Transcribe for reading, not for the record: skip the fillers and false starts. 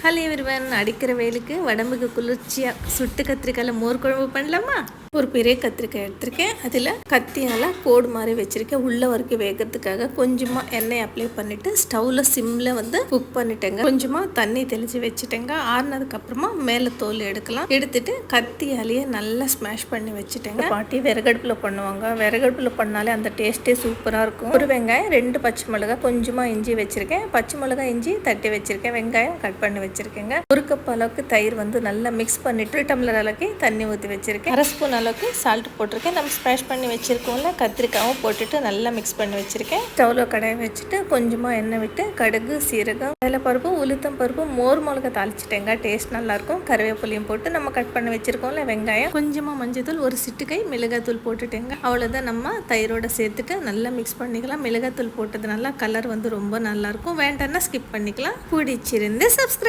Hello everyone, அடிக்கிற வெயிலுக்கு உடம்புக்கு குளிர்ச்சியாக சுட்டு கத்திரிக்காயில் மோர் குழம்பு பண்ணலாமா? ஒரு பெரிய கத்திரிக்காய் எடுத்திருக்கேன். அதில் கத்தியால் கோடு மாதிரி வச்சுருக்கேன். உள்ளே வரைக்கும் வேகிறதுக்காக கொஞ்சமாக எண்ணெய் அப்ளை பண்ணிவிட்டு ஸ்டவ்வில் சிம்மில் குக் பண்ணிட்டேங்க. கொஞ்சமாக தண்ணி தெளித்து வச்சுட்டேங்க. ஆறுனதுக்கப்புறமா மேலே தோல் எடுக்கலாம். எடுத்துட்டு கத்தியாலேயே நல்லா ஸ்மாஷ் பண்ணி வச்சுட்டேங்க. பாட்டி விறகடுப்பில் பண்ணுவாங்க. விறகடுப்பில் பண்ணாலே அந்த டேஸ்ட்டே சூப்பராக இருக்கும். ஒரு வெங்காயம், 2 பச்சை மிளகாய், கொஞ்சமாக இஞ்சி வச்சுருக்கேன். பச்சை மிளகாய் இஞ்சி தட்டி வச்சுருக்கேன். வெங்காயம் கட் பண்ணி வச்சுருக்கேங்க. 1 கப் அளவுக்கு தயிர் நல்லா மிக்ஸ் பண்ணிவிட்டு டம்ளர் அளவுக்கு தண்ணி ஊற்றி வச்சுருக்கேன். 1 ஸ்பூன் அளவுக்கு சால்ட் போட்டிருக்கேன். நம்ம ஸ்ப்ராஷ் பண்ணி வச்சுருக்கோம்ல, கத்திரிக்காயும் போட்டுட்டு நல்லா மிக்ஸ் பண்ணி வச்சுருக்கேன். ஸ்டவ்வில் கடாயை வச்சுட்டு கொஞ்சமாக எண்ணெய் விட்டு கடுகு, சீரகம், கடலைப்பருப்பு, உளுத்தம் பருப்பு, மோர் மிளகா தாளிச்சிட்டேங்க. டேஸ்ட் நல்லாயிருக்கும். கருவேப்பிலையும் போட்டு நம்ம கட் பண்ணி வச்சுருக்கோம்ல வெங்காயம், கொஞ்சமாக மஞ்சத்தூள், ஒரு சிட்டுக்கை மிளகாத்தூள் போட்டுட்டேங்க. அவ்வளோதான். நம்ம தயிரோட சேர்த்துட்டு நல்லா மிக்ஸ் பண்ணிக்கலாம். மிளகாத்தூள் போட்டதுனால கலர் ரொம்ப நல்லாயிருக்கும். வேண்டாம்னா ஸ்கிப் பண்ணிக்கலாம். பிடிச்சிருந்து சப்ஸ்கிரைப்